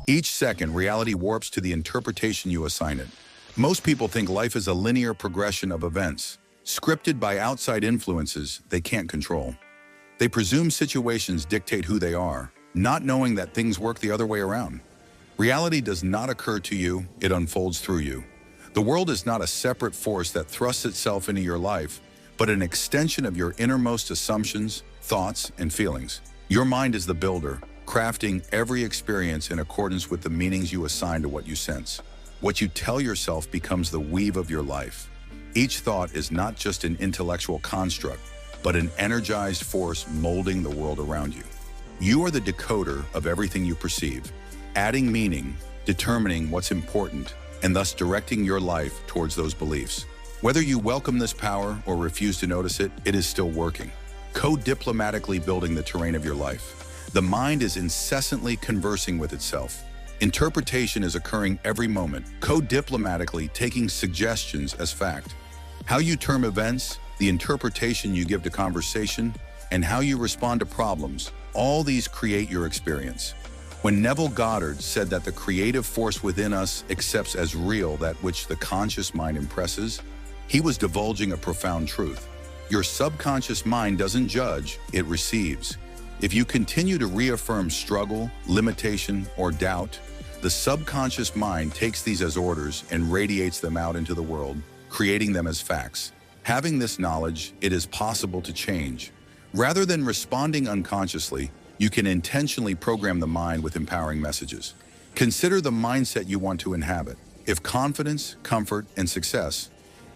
Each second, reality warps to the interpretation you assign it. Most people think life is a linear progression of events, scripted by outside influences they can't control. They presume situations dictate who they are, not knowing that things work the other way around. Reality does not occur to you, it unfolds through you. The world is not a separate force that thrusts itself into your life, but an extension of your innermost assumptions, thoughts, and feelings. Your mind is the builder, crafting every experience in accordance with the meanings you assign to what you sense. What you tell yourself becomes the weave of your life. Each thought is not just an intellectual construct, but an energized force molding the world around you. You are the decoder of everything you perceive, adding meaning, determining what's important, and thus directing your life towards those beliefs. Whether you welcome this power or refuse to notice it, it is still working, co-diplomatically building the terrain of your life. The mind is incessantly conversing with itself. Interpretation is occurring every moment, co-diplomatically taking suggestions as fact. How you term events, the interpretation you give to conversation, and how you respond to problems, all these create your experience. When Neville Goddard said that the creative force within us accepts as real that which the conscious mind impresses, he was divulging a profound truth. Your subconscious mind doesn't judge, it receives. If you continue to reaffirm struggle, limitation, or doubt, the subconscious mind takes these as orders and radiates them out into the world, creating them as facts. Having this knowledge, it is possible to change. Rather than responding unconsciously, you can intentionally program the mind with empowering messages. Consider the mindset you want to inhabit. If confidence, comfort, and success,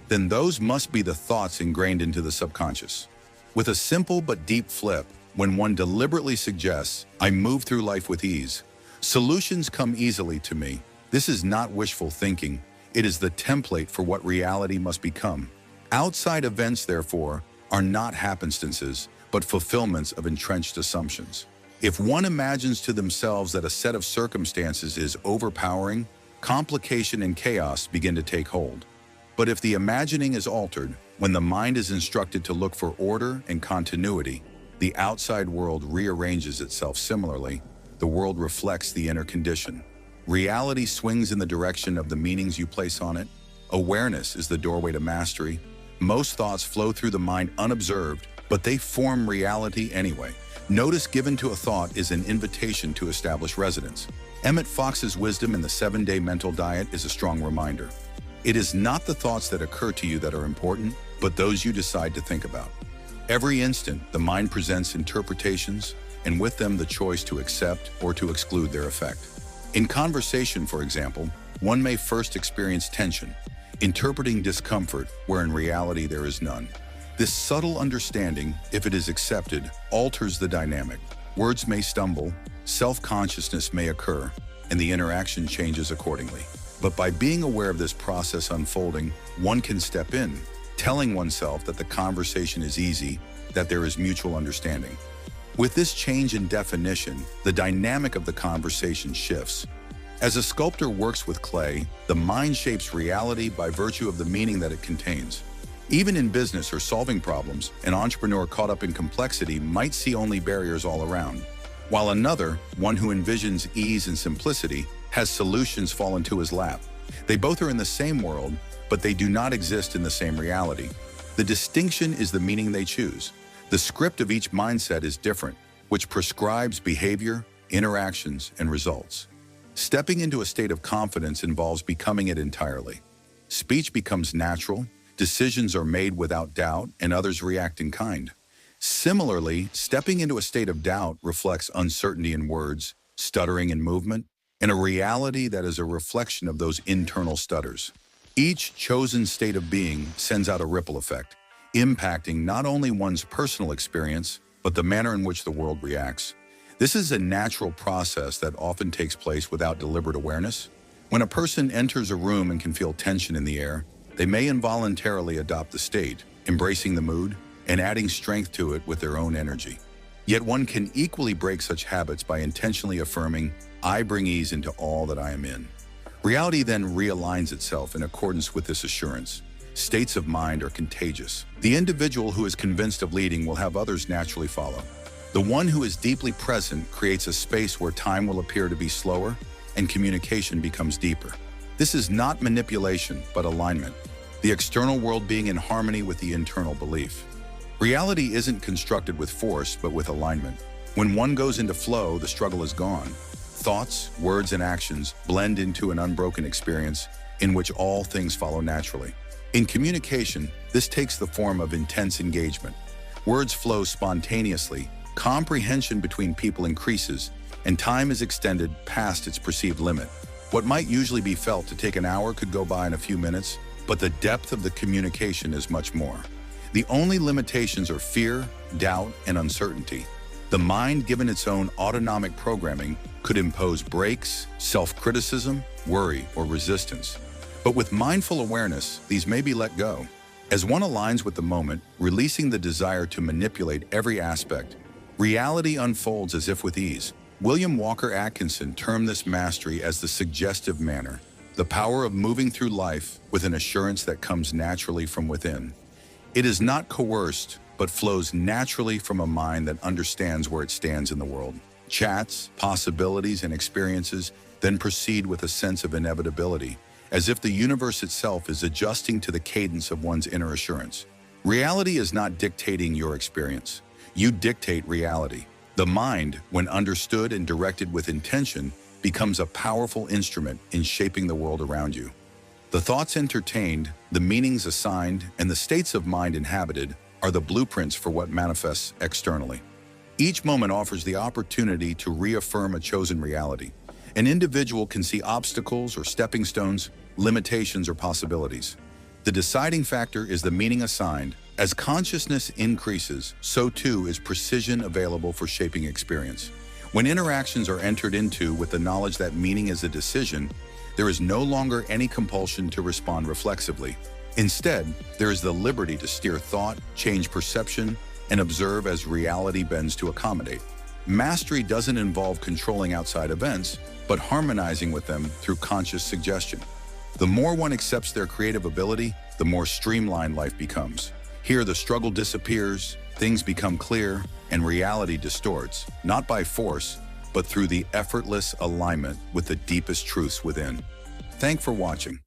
then those must be the thoughts ingrained into the subconscious. With a simple but deep flip, when one deliberately suggests, "I move through life with ease," solutions come easily to me. This is not wishful thinking. It is the template for what reality must become. Outside events, therefore, are not happenstances, but fulfillments of entrenched assumptions. If one imagines to themselves that a set of circumstances is overpowering, complication and chaos begin to take hold. But if the imagining is altered, when the mind is instructed to look for order and continuity, the outside world rearranges itself similarly. The world reflects the inner condition. Reality swings in the direction of the meanings you place on it. Awareness is the doorway to mastery. Most thoughts flow through the mind unobserved, but they form reality anyway. Notice given to a thought is an invitation to establish residence. Emmett Fox's wisdom in the 7-Day Mental Diet is a strong reminder. It is not the thoughts that occur to you that are important, but those you decide to think about. Every instant, the mind presents interpretations, and with them the choice to accept or to exclude their effect. In conversation, for example, one may first experience tension, interpreting discomfort where in reality there is none. This subtle understanding, if it is accepted, alters the dynamic. Words may stumble, self-consciousness may occur, and the interaction changes accordingly. But by being aware of this process unfolding, one can step in, telling oneself that the conversation is easy, that there is mutual understanding. With this change in definition, the dynamic of the conversation shifts. As a sculptor works with clay, the mind shapes reality by virtue of the meaning that it contains. Even in business or solving problems, an entrepreneur caught up in complexity might see only barriers all around, while another, one who envisions ease and simplicity, has solutions fall into his lap. They both are in the same world, but they do not exist in the same reality. The distinction is the meaning they choose. The script of each mindset is different, which prescribes behavior, interactions, and results. Stepping into a state of confidence involves becoming it entirely. Speech becomes natural, decisions are made without doubt, and others react in kind. Similarly, stepping into a state of doubt reflects uncertainty in words, stuttering in movement, and a reality that is a reflection of those internal stutters. Each chosen state of being sends out a ripple effect, impacting not only one's personal experience, but the manner in which the world reacts. This is a natural process that often takes place without deliberate awareness. When a person enters a room and can feel tension in the air, they may involuntarily adopt the state, embracing the mood and adding strength to it with their own energy. Yet one can equally break such habits by intentionally affirming, "I bring ease into all that I am in." Reality then realigns itself in accordance with this assurance. States of mind are contagious. The individual who is convinced of leading will have others naturally follow. The one who is deeply present creates a space where time will appear to be slower, and communication becomes deeper. This is not manipulation, but alignment. The external world being in harmony with the internal belief. Reality isn't constructed with force, but with alignment. When one goes into flow, the struggle is gone. Thoughts, words, and actions blend into an unbroken experience in which all things follow naturally. In communication, this takes the form of intense engagement. Words flow spontaneously, comprehension between people increases, and time is extended past its perceived limit. What might usually be felt to take an hour could go by in a few minutes, but the depth of the communication is much more. The only limitations are fear, doubt, and uncertainty. The mind, given its own autonomic programming, could impose brakes, self-criticism, worry, or resistance. But with mindful awareness, these may be let go. As one aligns with the moment, releasing the desire to manipulate every aspect, reality unfolds as if with ease. William Walker Atkinson termed this mastery as the suggestive manner, the power of moving through life with an assurance that comes naturally from within. It is not coerced, but flows naturally from a mind that understands where it stands in the world. Chats, possibilities, and experiences then proceed with a sense of inevitability, as if the universe itself is adjusting to the cadence of one's inner assurance. Reality is not dictating your experience. You dictate reality. The mind, when understood and directed with intention, becomes a powerful instrument in shaping the world around you. The thoughts entertained, the meanings assigned, and the states of mind inhabited are the blueprints for what manifests externally. Each moment offers the opportunity to reaffirm a chosen reality. An individual can see obstacles or stepping stones, limitations or possibilities. The deciding factor is the meaning assigned. As consciousness increases, so too is precision available for shaping experience. When interactions are entered into with the knowledge that meaning is a decision, there is no longer any compulsion to respond reflexively. Instead, there is the liberty to steer thought, change perception, and observe as reality bends to accommodate. Mastery doesn't involve controlling outside events, but harmonizing with them through conscious suggestion. The more one accepts their creative ability, the more streamlined life becomes. Here, the struggle disappears, things become clear, and reality distorts, not by force, but through the effortless alignment with the deepest truths within. Thanks for watching.